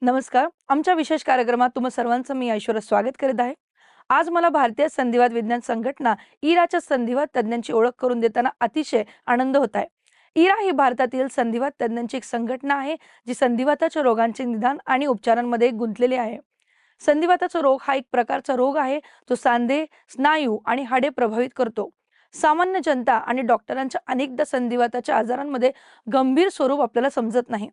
नमस्कार. आमच्या विशेष कार्यक्रमात तुम्हा सर्वांचं मी ऐश्वर्या स्वागत करीत आहे. आज मला भारतीय संधिवात विज्ञान संघटना इराच्या संधिवात तज्ञांची ओळख करून देताना अतिशय आनंद होत आहे. इरा ही भारतातील संधिवात तज्ञांची एक संघटना आहे, जी संधिवाताच्या रोगांचे निदान आणि उपचारांमध्ये गुंतलेली आहे. संधिवाताचा रोग हा एक प्रकारचा रोग आहे, जो सांधे, स्नायू आणि हाडे प्रभावित करतो. सामान्य जनता आणि डॉक्टरांच्या अनेकदा संधिवाताच्या आजारांमध्ये गंभीर स्वरूप आपल्याला समजत नाही.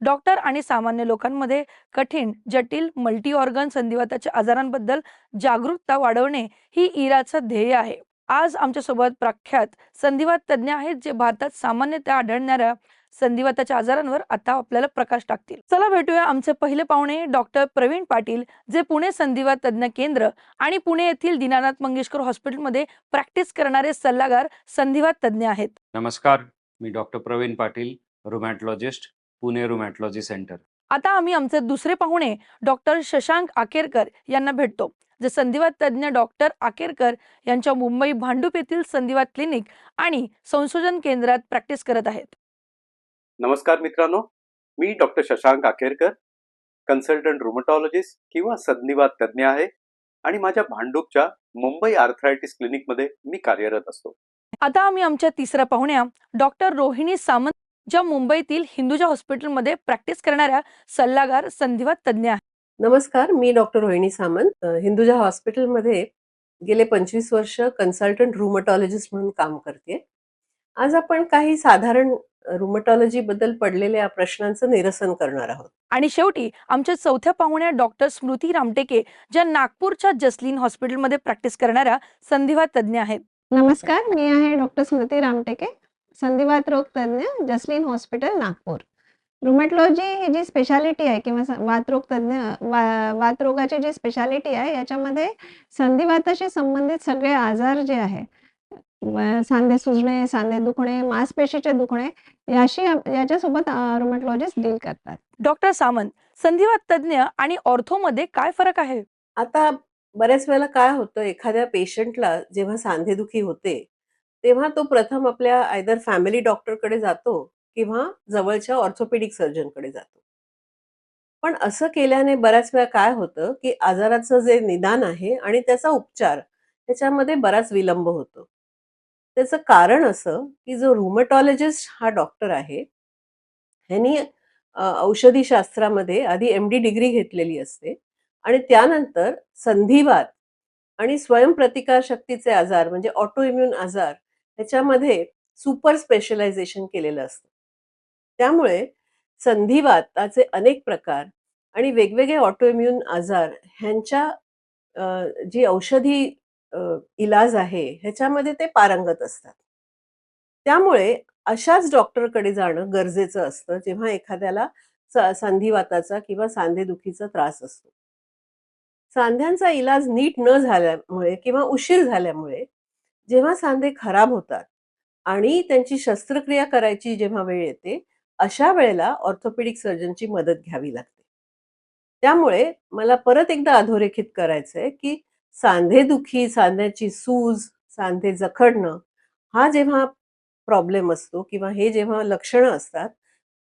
डॉक्टर आणि सामान्य लोकांमध्ये कठीण, जटिल, मल्टी ऑर्गन संधिवाताच्या आजारांबद्दल जागरूकता वाढवणे ही इराचं ध्येय आहे. आज आमच्यासोबत प्रख्यात संधिवात तज्ञ आहेत, जे भारतात सामान्यतः आढळणाऱ्या संधिवाताच्या आजारांवर आता आपल्याला प्रकाश टाकतील. चला भेटूया आमचे पहिले पाहुणे डॉक्टर प्रवीण पाटील, जे पुणे संधिवात तज्ञ केंद्र आणि पुणे येथील दीनानाथ मंगेशकर हॉस्पिटलमध्ये प्रॅक्टिस करणारे सल्लागार संधिवात तज्ञ आहेत. नमस्कार, मी डॉक्टर प्रवीण पाटील, रुमॅटॉलॉजिस्ट, पुणे रुमॅटॉलॉजी सेंटर. आता आम्ही आमचे दुसरे पाहुणे डॉक्टर शशांक आकेरकर यांना भेटतो, जे संधिवात तज्ञ डॉक्टर आकेरकर यांच्या मुंबई भांडूप येथील संधिवात क्लिनिक आणि संशोधन केंद्रात प्रॅक्टिस करत आहेत. नमस्कार मित्रांनो, मी डॉक्टर शशांक आकेरकर, कन्सल्टंट रुमॅटॉलॉजिस्ट किंवा संधिवात तज्ञ आहे आणि माझ्या भांडूपच्या मुंबई आर्थरायटिस क्लिनिकमध्ये मी कार्यरत असतो. आता आम्ही आमच्या तिसऱ्या पाहुण्या डॉक्टर रोहिणी सामंत, ज्या मुंबईतील हिंदुजा हॉस्पिटलमध्ये प्रॅक्टिस करणाऱ्या सल्लागार संधिवात तज्ञ आहेत. नमस्कार, मी डॉक्टर रोहिणी सामंत, हिंदुजा हॉस्पिटलमध्ये गेले 25 वर्ष कन्सल्टंट रुमॅटॉलॉजिस्ट म्हणून काम करते. आज आपण काही साधारण रुमॅटॉलॉजी बद्दल पडलेल्या प्रश्नांचं निरसन करणार आहोत. आणि शेवटी आमच्या चौथ्या पाहुण्या डॉक्टर स्मृती रामटेके, ज्या नागपूरच्या जसलीन हॉस्पिटलमध्ये प्रॅक्टिस करणाऱ्या संधिवात तज्ञ आहेत. नमस्कार, मी आहे डॉक्टर स्मृती रामटेके, संधिवात रोग तज्ञ, जसलीन हॉस्पिटल, नागपूर. रुमॅटॉलॉजी ही जी स्पेशालिटी आहे किंवा वातरोग तज्ञ वातरोगाची जी स्पेशालिटी आहे, याच्यामध्ये संधिवाताशी संबंधित सगळे आजार जे आहे, सांधे सुजणे, सांधे दुखणे, मांसपेशीचे दुखणे, याच्यासोबत रुमॅटॉलॉजिस्ट डील करतात. डॉक्टर सामंत, संधिवात तज्ञ आणि ऑर्थोमध्ये काय फरक आहे? आता बऱ्याच वेळेला काय होतं, एखाद्या पेशंटला जेव्हा सांधेदुखी होते, तेव्हा तो प्रथम आपल्या आयदर फॅमिली डॉक्टरकडे जातो किंवा जवळच्या ऑर्थोपेडिक सर्जनकडे जातो. पण असं केल्याने बऱ्याच वेळा काय होतं, की आजाराचं जे निदान आहे आणि त्याचा उपचार त्याच्यामध्ये बराच विलंब होतो. त्याचं कारण असं, की जो रुमॅटॉलॉजिस्ट हा डॉक्टर आहे, ह्यांनी औषधी शास्त्रामध्ये आधी MD डिग्री घेतलेली असते आणि त्यानंतर संधिवात आणि स्वयंप्रतिकार शक्तीचे आजार म्हणजे ऑटो इम्युन आजार ह्याच्यामध्ये सुपर स्पेशलायझेशन केलेलं असतं. त्यामुळे संधिवाताचे अनेक प्रकार आणि वेगवेगळे ऑटो इम्युन आजार ह्यांच्या जी औषधी इलाज आहे ह्याच्यामध्ये ते पारंगत असतात. त्यामुळे अशाच डॉक्टरकडे जाणं गरजेचं असतं, जेव्हा एखाद्याला संधिवाताचा किंवा सांधेदुखीचा त्रास असतो. सांध्यांचा इलाज नीट न झाल्यामुळे किंवा उशीर झाल्यामुळे जेव्हा सांधे खराब होतात आणि त्यांची शस्त्रक्रिया करायची जेव्हा वेळ येते, अशा वेळेला ऑर्थोपेडिक सर्जनची मदत घ्यावी लागते. त्यामुळे मला परत एकदा अधोरेखित करायचंय, की सांधेदुखी, सांध्याची सूज, सांधे जखडणं हा जेव्हा प्रॉब्लेम असतो किंवा हे जेव्हा लक्षणं असतात,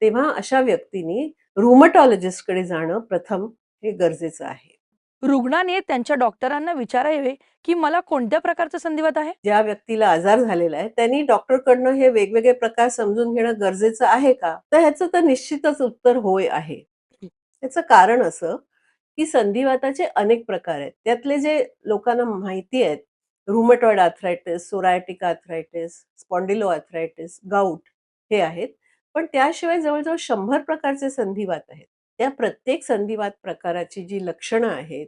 तेव्हा अशा व्यक्तींनी रुमॅटॉलॉजिस्टकडे जाणं प्रथम हे गरजेचं आहे. रुग्णाने त्यांच्या डॉक्टरांना विचारावे की मला कोणत्या प्रकारचा संधिवात आहे. ज्या व्यक्तीला आजार झालेला आहे त्यांनी डॉक्टरकडनं हे वेगवेगळे प्रकार समजून घेणं गरजेचं आहे का? तर ह्याचं तर निश्चितच उत्तर होय आहे. त्याचं कारण असं, की संधिवाताचे अनेक प्रकार आहेत. त्यातले जे लोकांना माहिती आहेत, rheumatoid arthritis, psoriatic arthritis, spondyloarthritis, gout हे आहेत. पण त्याशिवाय जवळजवळ 100 प्रकारचे संधिवात आहेत. त्या प्रत्येक संधिवात प्रकाराची जी लक्षणं आहेत,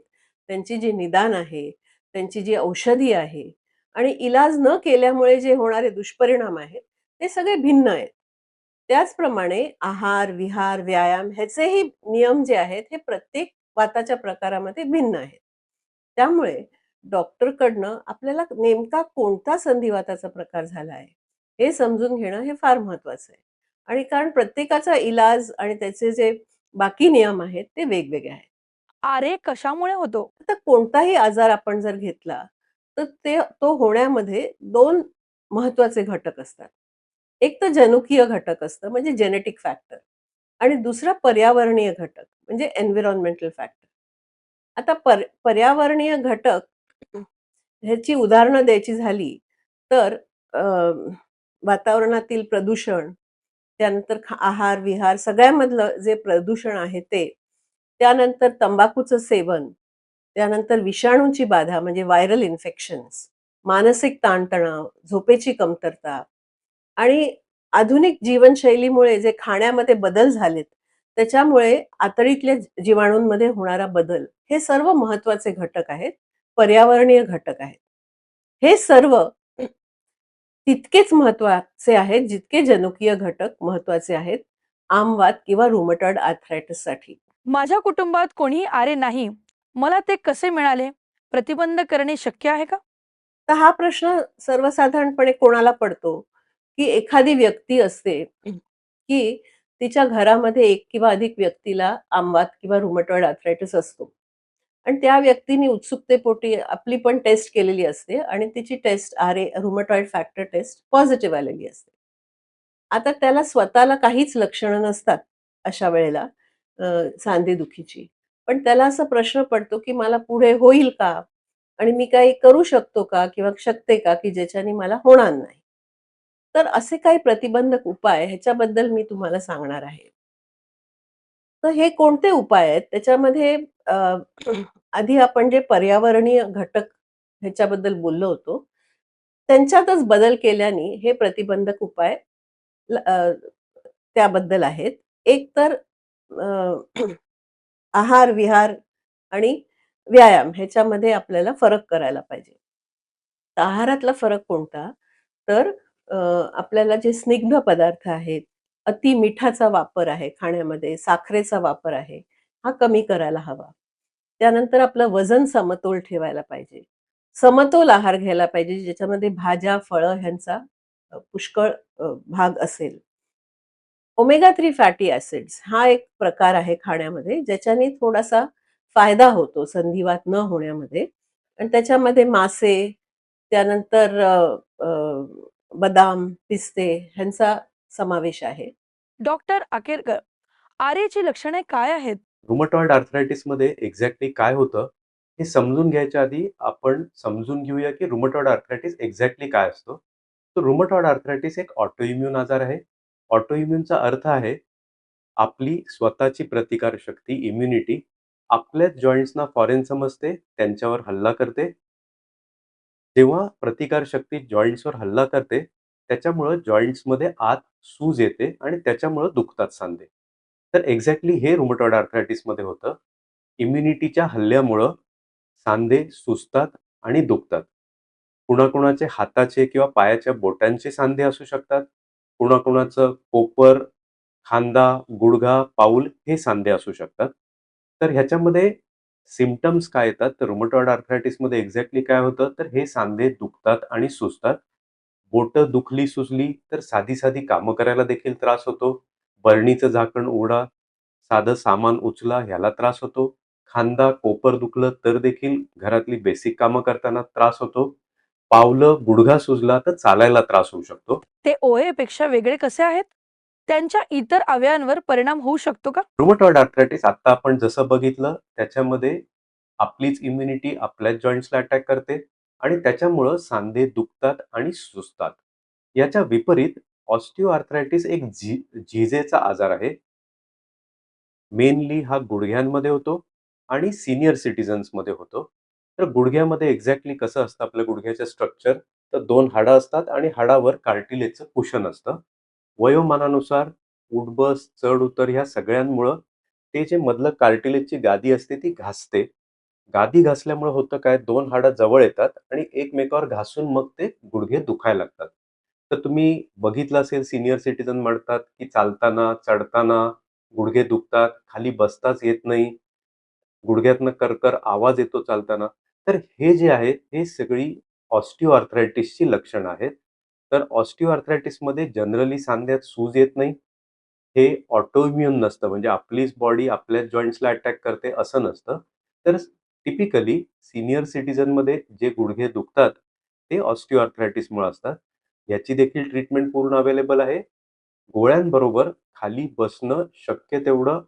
त्यांची जी निदान आहे, त्यांची जी औषधी आहे आणि इलाज न केल्यामुळे जे होणारे दुष्परिणाम आहेत, ते सगळे भिन्न आहेत. त्याचप्रमाणे आहार, विहार, व्यायाम ह्याचेही नियम जे आहेत, हे प्रत्येक वाताच्या प्रकारामध्ये भिन्न आहेत. त्यामुळे डॉक्टरकडनं आपल्याला नेमका कोणता संधिवाताचा प्रकार झाला आहे, हे समजून घेणं हे फार महत्वाचं आहे. आणि कारण प्रत्येकाचा इलाज आणि त्याचे जे बाकी नियम आहेत, ते वेगवेगळे आहेत. आरे कशामुळे होतो? आता कोणताही आजार आपण जर घेतला, तर तो होण्यामध्ये 2 महत्वाचे घटक असतात. एक तर जनुकीय घटक असतं म्हणजे जेनेटिक फॅक्टर आणि दुसरा पर्यावरणीय घटक म्हणजे एन्व्हायर्नमेंटल फॅक्टर. आता पर्यावरणीय घटक ह्याची उदाहरणं द्यायची झाली तर अ, वातावरणातील प्रदूषण, त्यानंतर आहार-विहार सगळ्यामधलं जे प्रदूषण आहे ते, त्यानंतर तंबाखूचं सेवन, त्यानंतर विषाणूंची बाधा म्हणजे व्हायरल इन्फेक्शन्स, मानसिक ताणतणाव, झोपेची कमतरता आणि आधुनिक जीवनशैलीमुळे जे खाण्यामध्ये बदल झालेत, त्याच्यामुळे आतडीतल्या जीवाणूंमध्ये होणारा बदल, हे सर्व महत्त्वाचे घटक आहेत, पर्यावरणीय घटक आहेत. हे सर्व तितकेच महत्त्वाचे आहेत, जितके जनुकीय घटक महत्त्वाचे आहेत, आमवात किंवा रुमटॉइड आर्थरायटिससाठी. माझ्या कुटुंबात कोणीही आरे नाही, मला ते कसे मिळाले? प्रतिबंध करणे शक्य आहे का? तर हा प्रश्न सर्वसाधारणपणे कोणाला पडतो, की एखादी व्यक्ती असते, की तिच्या घरामध्ये एक किंवा अधिक व्यक्तीला आमवात किंवा रुमटॉइड आर्थरायटिस असतो. आणि त्या व्यक्तीने उत्सुकतेपोटी आपली पण टेस्ट केलेली असते आणि तिची टेस्ट रुमटॉइड फॅक्टर टेस्ट पॉझिटिव्ह आलेली असते. आता त्याला स्वतःला काहीच लक्षणं नसतात अशा वेळेला अ, सांधेदुखीची. पण त्याला असा प्रश्न पडतो, की मला पुढे होईल का? आणि मी काही करू शकतो का? किंवा शकते का, की ज्याच्याने मला होणार नाही? तर असे काही प्रतिबंधक उपाय ह्याच्याबद्दल मी तुम्हाला सांगणार आहे. तर हे कोणते उपाय आहेत? त्याच्यामध्ये अ, आधी आपण जे पर्यावरणीय घटक ह्याच्याबद्दल बोललो होतो, त्यांच्यातच बदल केल्याने हे प्रतिबंधक उपाय त्याबद्दल आहेत. एक तर अ, आहार-विहार आणि व्यायाम ह्याच्यामध्ये आपल्याला फरक करायला पाहिजे. तर आहारातला फरक कोणता? तर अ, आपल्याला जे स्निग्ध पदार्थ आहेत, अति मिठाचा वापर आहे खाण्यामध्ये, साखरेचा वापर आहे, हा कमी करायला हवा. त्यानंतर आपलं वजन समतोल ठेवायला पाहिजे. समतोल आहार घ्यायला पाहिजे, ज्याच्यामध्ये भाज्या, फळं ह्यांचा पुष्कळ भाग असेल. ओमेगा 3 फॅटी ॲसिड्स हा एक प्रकार आहे खाण्यामध्ये, ज्याच्याने थोडासा फायदा होतो संधिवात न होण्यामध्ये आणि त्याच्यामध्ये मासे, त्यानंतर बदाम, पिस्ते ह्यांचा समावेश आहे. डॉक्टर अखेरकर, आरेची लक्षणे काय आहेत? रुमटॉइड आर्थरायटिसमध्ये एक्झॅक्टली काय होतं, हे समजून घ्यायच्या आधी आपण समजून घेऊया, की रुमटॉइड आर्थरायटिस एक्झॅक्टली काय असतो. तर रुमटॉइड आर्थरायटिस एक ऑटोइम्यून आजार आहे. ऑटोइम्यूनचा अर्थ आहे, आपली स्वतःची प्रतिकारशक्ती, इम्युनिटी आपल्याच जॉइंट्सना फॉरेन समजते, त्यांच्यावर हल्ला करते. जेव्हा प्रतिकारशक्ती जॉइंट्सवर हल्ला करते, त्याच्यामुळं जॉइंट्समध्ये आत सूज येते आणि त्याच्यामुळं दुखतात सांधे. तर एक्झॅक्टली हे रुमटॉइड आर्थरायटिसमध्ये होतं. इम्युनिटीच्या हल्ल्यामुळं सांधे सुजतात आणि दुखतात. कुणाकुणाचे हाताचे किंवा पायाच्या बोटांचे सांधे असू शकतात. कुणाकुणाचं कोपर, खांदा, गुडघा, पाऊल हे सांधे असू शकतात. तर ह्याच्यामध्ये सिम्प्टम्स काय येतात? तर रुमटॉइड आर्थरायटिसमध्ये एक्झॅक्टली काय होतं? तर हे सांधे दुखतात आणि सुजतात. बोटं दुखली, सुजली तर साधी-साधी कामं करायला देखील त्रास होतो. बरणीचं झाकण उघडा, साधं सामान उचला ह्याला त्रास होतो. खांदा, कोपर दुखलं तर देखील घरातली बेसिक कामं करताना त्रास होतो. पावलं, गुडघा सुजला तर चालायला त्रास होऊ शकतो. ते ओएपेक्षा वेगळे कसे आहेत? त्यांच्या इतर अवयवांवर परिणाम होऊ शकतो का? रुमटॉइड आर्थरायटिस आता आपण जसं बघितलं त्याच्यामध्ये आपलीच इम्युनिटी आपल्याच जॉइंट्सला अटॅक करते आणि त्याच्यामुळं सांधे दुखतात आणि सुजतात. याच्या विपरीत ऑस्टिओआर्थरायटिस एक झिजेचा आजार आहे. मेनली हा गुडघ्यांमध्ये होतो आणि सीनियर सिटिझन्समध्ये होतो. तर गुडघ्यामध्ये एक्झॅक्टली कसं असतं आपल्या गुडघ्याचं स्ट्रक्चर, तर 2 हाडं असतात आणि हाडावर कार्टिलेजचं कुशन असतं. वयोमानानुसार उठ-बस, चढ-उतर ह्या सगळ्यांमुळं ते जे मधलं कार्टिलेजची गादी असते ती घासते. गादी घासल्यामुळे होतं काय, 2 हाडं जवळ येतात आणि एकमेकावर घासून मग ते गुडघे दुखायला लागतात. तर तुम्ही बघितलं असेल सीनियर सिटिझन म्हणतात, की चालताना, चढताना गुडघे दुखतात, खाली बसताच येत नाही, गुडघ्यातनं कर आवाज येतो चालताना. तर हे जे आहे, हे सगळी ऑस्टिओआर्थरायटिसची लक्षणं आहेत. तर ऑस्टिओआर्थरायटिसमध्ये जनरली सांध्यात सूज येत नाही. हे ऑटोइम्यून नसतं, म्हणजे आपलीच बॉडी आपल्याच जॉइंट्सला अटॅक करते असं नसतं. तर टिपिकली सीनियर सिटिझनमध्ये जे गुडघे दुखतात, ते ऑस्टिओआर्थरायटिसमुळे असतात. याची देखील ट्रीटमेंट पूर्ण अवेलेबल आहे. गोळ्यांबरोबर खाली बसणं शक्य तेवढं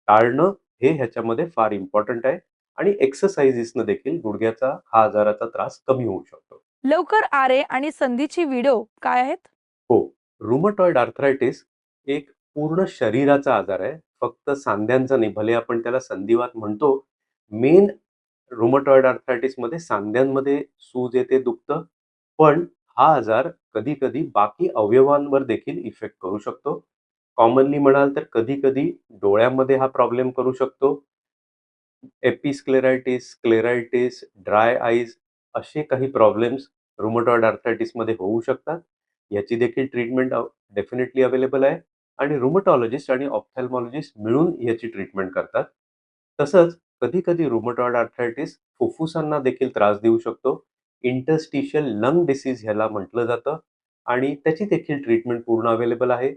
टाळणं हे ह्याच्यामध्ये फार इम्पॉर्टंट आहे आणि एक्सरसाइजेसनं देखील गुडघ्याचा हा आजाराचा त्रास कमी होऊ शकतो. लवकर आरे आणि संधीची व्हिडिओ काय आहेत? हो, रुमटॉइड आर्थरायटिस एक पूर्ण शरीराचा आजार आहे. फक्त सांध्यांचा नाही. भले आपण त्याला संधिवात म्हणतो. मेन रुमटॉइड आर्थरायटिसमध्ये सांध्यांमध्ये सूज येते, दुखतं. पण हा आजार कधी-कधी बाकी अवयवांवर देखील इफेक्ट करू शकतो. कॉमनली म्हणाल तर कधी-कधी डोळ्यामध्ये हा प्रॉब्लेम करू शकतो. एपिस्क्लेरायटिस, स्क्लेरायटिस, ड्राय आईज असे काही प्रॉब्लेम्स रुमटॉइड आर्थरायटिसमध्ये होऊ शकतात. याची देखील ट्रीटमेंट डेफिनेटली अवेलेबल आहे आणि रुमटॉलॉजिस्ट आणि ऑप्थॅल्मॉलॉजिस्ट मिळून याची ट्रीटमेंट करतात. तसंच कधी-कधी रुमटॉइड आर्थरायटिस फुफ्फुसांना देखील त्रास देऊ शकतो. इंटरस्टिशियल लंग डिसीज ह्याला म्हटलं जातं आणि त्याची देखील ट्रीटमेंट पूर्ण अवेलेबल आहे.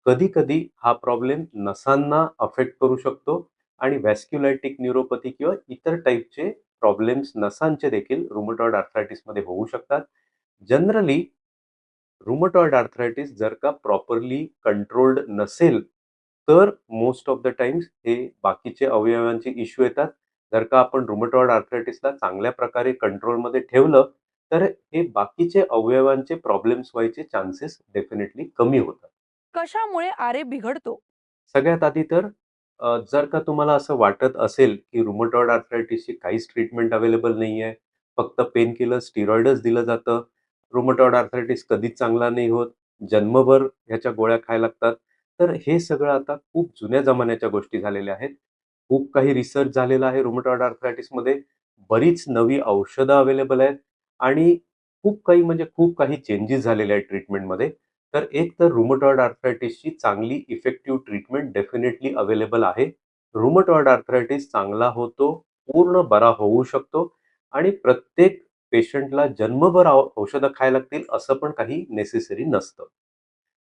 कधी-कधी हा प्रॉब्लेम नसांना अफेक्ट करू शकतो आणि व्हॅस्क्युलायटिक न्यूरोपॅथी किंवा इतर टाईपचे प्रॉब्लेम्स नसांचे देखील रुमटॉइड आर्थरायटिसमध्ये होऊ शकतात. जनरली रुमटॉइड आर्थरायटिस जर का प्रॉपरली कंट्रोल्ड नसेल, तर मोस्ट ऑफ द टाइम्स हे बाकीचे अवयवांचे इश्यू येतात. जर का आपण रुमटॉइड आर्थरायटिसला चांगल्या प्रकारे कंट्रोलमध्ये ठेवलं, तर हे बाकीचे अवयवांचे प्रॉब्लेम्स व्हायचे चान्सेस डेफिनेटली कमी होतात. कशामुळे आरे बिघडतो? सगळ्यात आधी तर जर का तुम्हाला असं वाटत असेल, की रुमटॉइड आर्थरायटिसची काहीच ट्रीटमेंट अवेलेबल नाहीये, फक्त पेन किलर, स्टिरॉइडच दिलं जातं, रुमटॉइड आर्थरायटिस कधीच चांगला नाही होत, जन्मभर ह्याच्या गोळ्या खायला लागतात. तर हे सगळं आता खूप जुन्या जमान्याच्या गोष्टी झालेल्या आहेत. खूप काही रिसर्च झालेला आहे रुमटॉइड आर्थरायटिसमध्ये. बरीच नवी औषधं अवेलेबल आहेत आणि खूप काही म्हणजे खूप काही चेंजेस झालेले आहेत ट्रीटमेंटमध्ये. तर एक तर रुमटॉइड आर्थरायटिसची चांगली इफेक्टिव्ह ट्रीटमेंट डेफिनेटली अवेलेबल आहे. रुमटॉइड आर्थरायटिस चांगला होतो, पूर्ण बरा होऊ शकतो आणि प्रत्येक पेशंटला जन्मभर औषधं खायला लागतील असं पण काही नेसेसरी नसतं.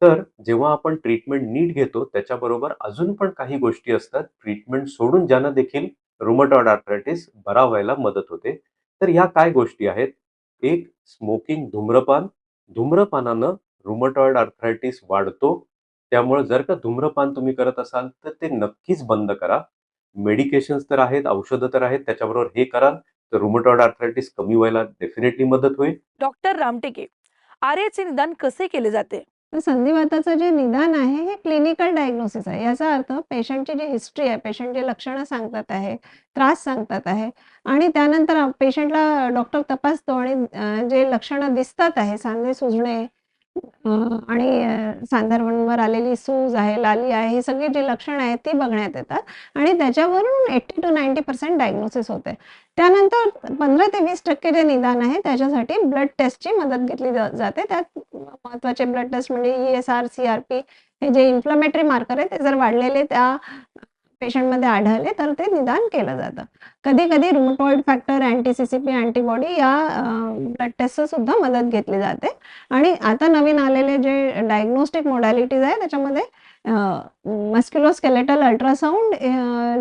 तर जेव्हा आपण ट्रीटमेंट नीट घेतो त्याच्याबरोबर अजून पण काही गोष्टी असतात ट्रीटमेंट सोडून ज्यांना देखील रुमटॉइड आर्थरायटिस बरा व्हायला मदत होते. तर ह्या काय गोष्टी आहेत? एक स्मोकिंग, धूम्रपान. धूम्रपानानं रुमटॉइड आर्थरायटिस वाढतो. त्यामुळे जर का धूम्रपान तुम्ही करत असाल तर ते नक्कीच बंद करा. मेडिकेशन्स तर आहेत, औषधं तर आहेत, त्याच्याबरोबर हे कराल तर रुमटॉइड आर्थरायटिस कमी व्हायला डेफिनेटली मदत होईल. डॉक्टर रामटेके, आरेचे निदान कसे केले जाते? तर संधिवाताचं जे निदान आहे हे क्लिनिकल डायग्नोसिस आहे. याचा अर्थ पेशंटची जी हिस्ट्री आहे, पेशंटची लक्षणं सांगतात आहे, त्रास सांगतात आहे आणि त्यानंतर पेशंटला डॉक्टर तपासतो आणि जे लक्षणं दिसतात आहे, सांधे सुजणे आणि सांध्यांवर आलेली सूज आहे, लाली आहे, ही सगळी जी लक्षणं आहेत ती बघण्यात येतात आणि त्याच्यावरून 80% to 90% डायग्नोसिस होते. त्यानंतर 15% ते 20% जे निदान आहे त्याच्यासाठी ब्लड टेस्टची मदत घेतली जाते. त्यात महत्त्वाचे ब्लड टेस्ट म्हणजे ESR, CRP हे जे इन्फ्लेमेटरी मार्कर आहे ते जर वाढलेले त्या पेशंटमध्ये आढळले तर ते निदान केलं जातं. कधी-कधी रुमटॉइड फॅक्टर, अँटी-CCP अँटीबॉडी या ब्लड टेस्टचं सुद्धा मदत घेतली जाते आणि आता नवीन आलेले जे डायग्नोस्टिक मोडॅलिटीज आहे त्याच्यामध्ये मस्क्युलोस्केलेटल अल्ट्रासाउंड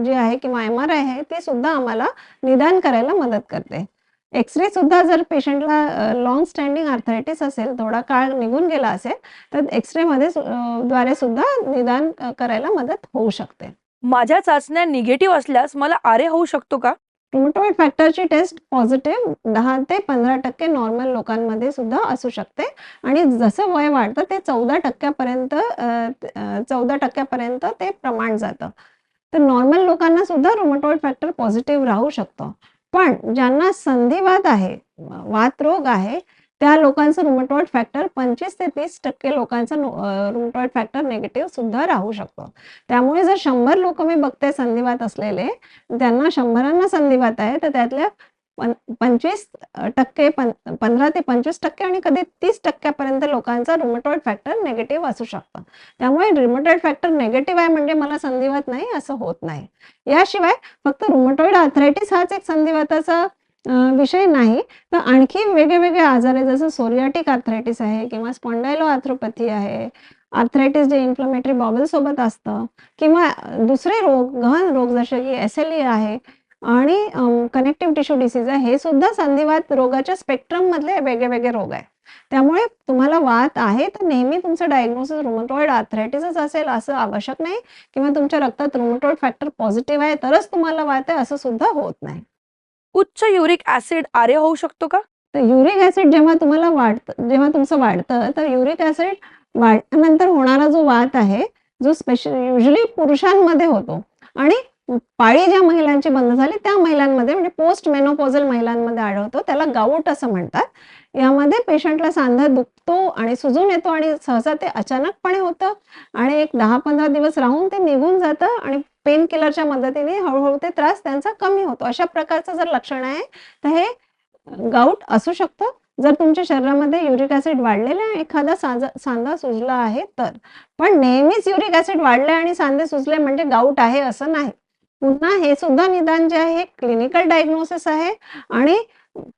जे आहे किंवा MRI आहे ते सुद्धा आम्हाला निदान करायला मदत करते. एक्स-रे सुद्धा जर पेशंटला लाँग स्टँडिंग आर्थरायटिस असेल, थोडा काळ निघून गेला असेल, तर एक्स-रेमध्ये द्वारे सुद्धा निदान करायला मदत होऊ शकते. माझ्या चाचण्या निगेटिव्ह असल्यास मला आरे होऊ शकतो का? रुमटॉइड फॅक्टरची टेस्ट पॉझिटिव्ह 10% ते 15% नॉर्मल लोकांमध्ये सुद्धा असू शकते आणि जसं वय वाढतं ते 14% ते प्रमाण जातं. तर नॉर्मल लोकांना सुद्धा रुमटॉइड फॅक्टर पॉझिटिव्ह राहू शकतो. पण ज्यांना संधिवात आहे, वातरोग आहे, त्या लोकांचं रुमटॉइड फॅक्टर 25% ते 30% लोकांचा रुमटॉइड फॅक्टर निगेटिव्ह सुद्धा राहू शकतो. त्यामुळे जर 100 लोकं मी बघते संधिवात असलेले, त्यांना 100 संधिवात आहे, तर त्यातल्या 25% 15% ते 25% आणि कधी 30% पर्यंत लोकांचा रुमटॉइड फॅक्टर निगेटिव्ह असू शकतं. त्यामुळे रुमटॉइड फॅक्टर निगेटिव्ह आहे म्हणजे मला संधिवात नाही असं होत नाही. याशिवाय फक्त रुमटॉइड आर्थरायटिस हाच एक संधिवाताचा विषय नाही, तर आणखी वेगळे आजार आहेत जसं सोरियाटिक आर्थरायटिस आहे किंवा स्पॉन्डायलोआर्थ्रोपॅथी आहे. आर्थरायटिस जे इन्फ्लेमेटरी बाउल सोबत असतं किंवा दुसरे रोग, गहन रोग जसे की SLE आहे आणि कनेक्टिव्ह टिश्यू डिसीज आहे, हे सुद्धा संधिवात रोगाच्या स्पेक्ट्रममधले वेगळे रोग आहे. त्यामुळे तुम्हाला वात आहे तर नेहमी तुमचं डायग्नोसिस रुमटॉइड आर्थरायटिसच असेल असं आवश्यक नाही, किंवा तुमच्या रक्तात रुमटॉइड फॅक्टर पॉझिटिव्ह आहे तरच तुम्हाला वात आहे असं सुद्धा होत नाही. उच्च युरिक ॲसिड आर्य होऊ शकतो का? तर युरिक ॲसिड जेव्हा जेव्हा तुमचं वाढतं, तर युरिक ॲसिड वाढल्यानंतर होणारा जो वात आहे, जो युजली पुरुषांमध्ये होतो आणि पाळी ज्या महिलांची बंद झाली त्या महिलांमध्ये, म्हणजे पोस्ट मेनोपॉझल महिलांमध्ये आढळतो. त्याला गाऊट असं म्हणतात. यामध्ये पेशंटला सांधा दुखतो आणि सुजून येतो आणि सहसा ते अचानकपणे होतं आणि एक 10-15 दिवस राहून ते निघून जातं आणि पेन किलरच्या मदतीने हळू ते त्रास त्यांचा कमी होतो. अशा प्रकारचं जर लक्षण आहे, तर हे गाऊट असू शकतं. जर तुमच्या शरीरामध्ये युरिक ॲसिड वाढलेलं आहे, एखादा सांधा सुजला आहे तर. पण नेहमीच युरिक ॲसिड वाढले आणि सांधे सुजले म्हणजे गाऊट आहे असं नाही. पुन्हा हे सुद्धा निदान जे आहे क्लिनिकल डायग्नोसिस आहे आणि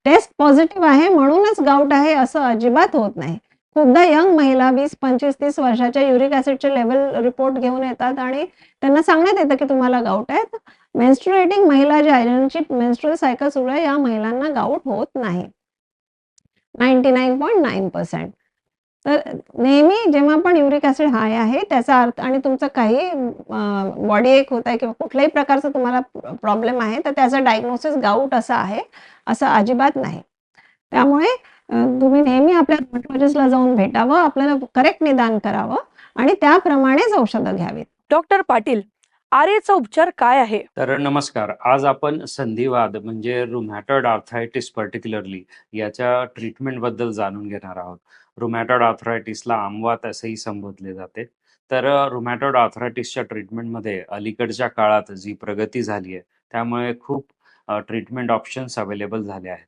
टेस्ट पॉझिटिव्ह आहे म्हणूनच गाऊट आहे असं अजिबात होत नाही. खूपदा यंग महिला 20, 25, 30 वर्षाच्या युरिक ॲसिडचे लेव्हल रिपोर्ट घेऊन येतात आणि त्यांना सांगण्यात येतं की तुम्हाला गाऊट आहे. मेन्स्ट्रुएटिंग महिला ज्यांची मेन्स्ट्रुअल सायकल सुरू आहे या महिलांना गाऊट होत नाही. 99.9%. तर नेहमी जेव्हा पण युरिक ॲसिड हाय आहे त्याचा अर्थ आणि तुमचं काही बॉडी एक होत आहे किंवा कुठल्याही प्रकारचा तुम्हाला प्रॉब्लेम आहे, तर त्याचं डायग्नोसिस गाऊट असं आहे, असं अजिबात नाही. त्यामुळे तुम्ही नेहमी आपल्या रुमॅटॉलॉजिस्टला जाऊन भेटावं, आपल्याला करेक्ट निदान करावं आणि त्याप्रमाणेच औषधं घ्यावीत. डॉक्टर पाटील, आर्यचा उपचार काय आहे? तर नमस्कार. आज आपण संधिवात म्हणजे रुमॅटॉइड आर्थरायटिस पर्टिक्युलरली याच्या ट्रीटमेंटबद्दल जाणून घेणार आहोत. रुमॅटॉइड आर्थरायटिसला आमवात असेही संबोधले जाते. तर रुमॅटॉइड आर्थरायटिसच्या ट्रीटमेंटमध्ये अलीकडच्या काळात जी प्रगती झाली आहे, त्यामुळे खूप ट्रीटमेंट ऑप्शन्स अवेलेबल झाले आहेत.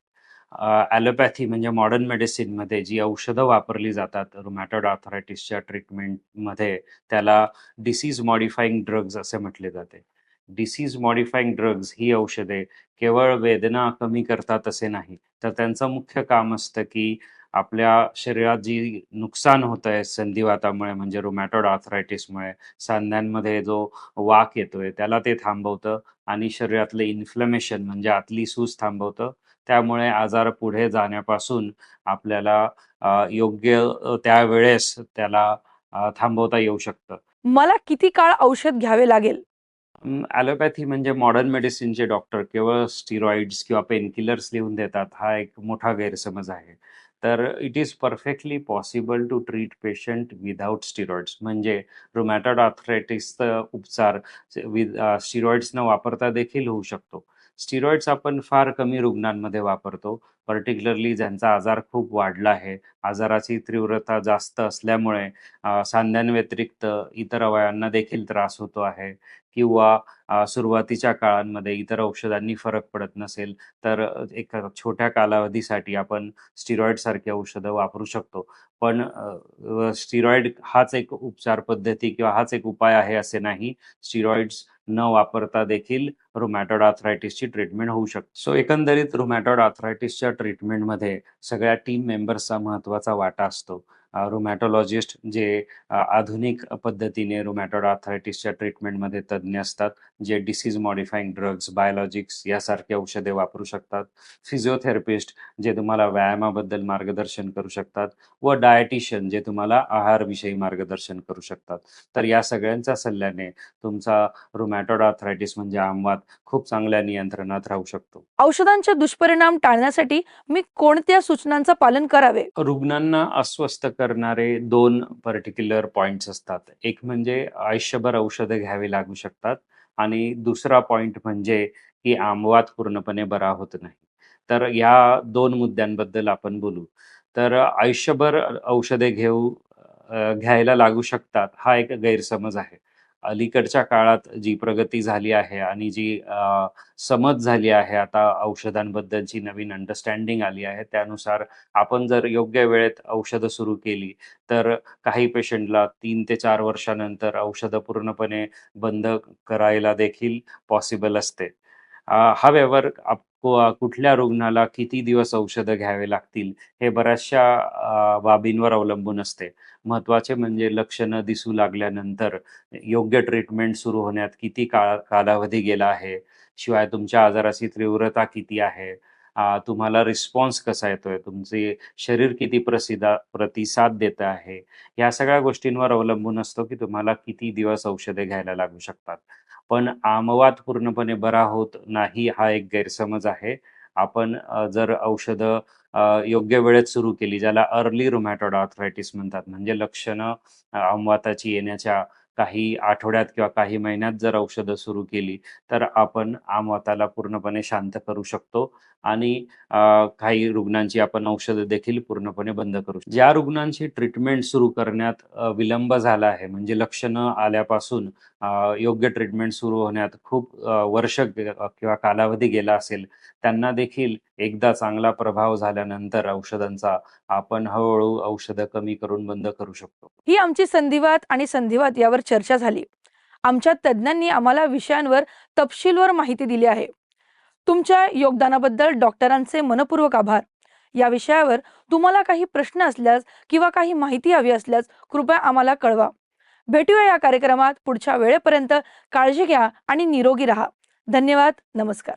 ॲलोपॅथी म्हणजे मॉडर्न मेडिसिनमध्ये जी औषधं वापरली जातात रुमॅटॉइड आर्थरायटिसच्या ट्रीटमेंटमध्ये, त्याला डिसीज मॉडिफाईंग ड्रग्ज असे म्हटले जाते. डिसीज मॉडिफाईंग ड्रग्ज ही औषधे केवळ वेदना कमी करतात असे नाही, तर त्यांचं मुख्य काम असतं की आपल्या शरीरात जी नुकसान होतं आहे संधिवातामुळे म्हणजे रुमॅटॉइड आर्थरायटिसमुळे, सांध्यांमध्ये जो वाक येतोय त्याला ते थांबवतं आणि शरीरातलं इन्फ्लमेशन म्हणजे आतली सूज थांबवतं. त्यामुळे आजार पुढे जाण्यापासून आपल्याला योग्य त्यावेळेस त्याला थांबवता येऊ शकतं. मला किती काळ औषध घ्यावे लागेल? ॲलोपॅथी म्हणजे मॉडर्न मेडिसिनचे डॉक्टर केवळ स्टिरॉइड्स किंवा पेनकिलर्स लिहून देतात, हा एक मोठा गैरसमज आहे. तर it is perfectly possible to treat patient without steroids. म्हणजे रुमॅटॉइड आर्थरायटिसचा उपचार स्टिरॉइड्स न वापरता देखील होऊ शकतो. स्टिरॉइड्स आपण फार कमी रुग्णांमध्ये वापरतो, पर्टिक्युलरली ज्यांचा आजार खूप वाढला आहे, आजाराची तीव्रता जास्त असल्यामुळे सांध्यांव्यतिरिक्त इतर अवयवांना देखील त्रास होतो आहे किंवा सुरुवातीच्या काळांमध्ये इतर औषधांनी फरक पडत नसेल, तर एक छोट्या कालावधीसाठी आपण स्टिरॉइडसारखी औषधं वापरू शकतो. पण स्टिरॉइड हाच एक उपचार पद्धती किंवा हाच एक उपाय आहे असे नाही. स्टिरॉइड्स न वापरता देखील रुमॅटॉइड आर्थरायटिसची ट्रीटमेंट होऊ शकते. सो एकंदरीत रुमॅटॉइड आर्थरायटिसच्या ट्रीटमेंटमध्ये सगळ्या टीम मेंबर्सचा महत्त्वाचा वाटा असतो. रुमॅटॉलॉजिस्ट जे आधुनिक पद्धतीने रुमॅटॉइड आर्थरायटिसच्या ट्रीटमेंटमध्ये तज्ज्ञ असतात, जे डिसीज मॉडिफाईंग ड्रग्ज, बायोलॉजिक्स यासारखी औषधे वापरू शकतात. फिजिओथेरपिस्ट जे तुम्हाला व्यायामाबद्दल मार्गदर्शन करू शकतात व डायटिशियन जे तुम्हाला आहारविषयी मार्गदर्शन करू शकतात. तर या सगळ्यांच्या सल्ल्याने तुमचा रुमॅटॉइड आर्थरायटिस म्हणजे आमवात खूप चांगल्या नियंत्रणात राहू शकतो. औषधांचे दुष्परिणाम टाळण्यासाठी मी कोणत्या सूचनांचं पालन करावे? रुग्णांना अस्वस्थ करणारे 2 पर्टिक्युलर पॉइंट्स असतात. एक म्हणजे आयुष्यभर औषधं घ्यावी लागू शकतात आणि दुसरा पॉइंट म्हणजे की आमवात पूर्णपणे बरा होत नाही. तर या 2 मुद्द्यांबद्दल आपण बोलू. तर आयुष्यभर औषधे घ्यायला लागू शकतात, हा एक गैरसमज आहे. अलीकडच्या काळात जी प्रगती झाली आहे आणि जी समज झाली आहे, आता औषधांबद्दलची नवीन अंडरस्टँडिंग आली आहे, त्यानुसार आपण जर योग्य वेळेत औषधं सुरू केली, तर काही पेशंटला 3 ते 4 वर्षानंतर औषधं पूर्णपणे बंद करायला देखील पॉसिबल असते. हावेवर कुठल्या रुग्णाला किती दिवस औषधं घ्यावे लागतील, हे बऱ्याचशा बाबींवर अवलंबून असते. महत्त्वाचे म्हणजे लक्षणं दिसू लागल्यानंतर योग्य ट्रीटमेंट सुरू होण्यात किती कालावधी गेला आहे, शिवाय तुमच्या आजाराची तीव्रता किती आहे तुम्हाला रिस्पॉन्स कसा येतोय, तुमचे शरीर किती प्रतिसाद देत आहे, या सगळ्या गोष्टींवर अवलंबून असतो, की तुम्हाला किती दिवस औषधे घ्यायला लागू शकतात. पण आमवात पूर्णपणे बरा होत नाही हा एक गैरसमज आहे. आपण जर औषधं योग्य वेळेत सुरू केली, ज्याला अर्ली रुमॅटॉइड आर्थरायटिस म्हणतात, म्हणजे लक्षणं आमवाताची येण्याच्या काही आठवड्यात किंवा काही महिन्यात जर औषधं सुरू केली, तर आपण आमवाताला पूर्णपणे शांत करू शकतो आणि काही रुग्णांची आपण औषधं देखील पूर्णपणे बंद करू शकतो. ज्या रुग्णांची ट्रीटमेंट सुरू करण्यात विलंब झाला आहे, म्हणजे लक्षणं आल्यापासून योग्य ट्रीटमेंट सुरू होण्यात खूप वर्ष किंवा कालावधी गेला असेल, त्यांना देखील एकदा चांगला प्रभाव झाल्यानंतर औषधांचा आपण हळू-हळू औषधं कमी करून बंद करू शकतो. ही आमची संधिवात आणि संधिवात यावर चर्चा झाली. आमच्या तज्ज्ञांनी आम्हाला विषयांवर तपशीलवार माहिती दिली आहे. तुमच्या योगदानाबद्दल डॉक्टरांचे मनपूर्वक आभार. या विषयावर तुम्हाला काही प्रश्न असल्यास किंवा काही माहिती हवी असल्यास कृपया आम्हाला कळवा. भेटूया या कार्यक्रमात. पुढच्या वेळेपर्यंत काळजी घ्या आणि निरोगी राहा. धन्यवाद. नमस्कार.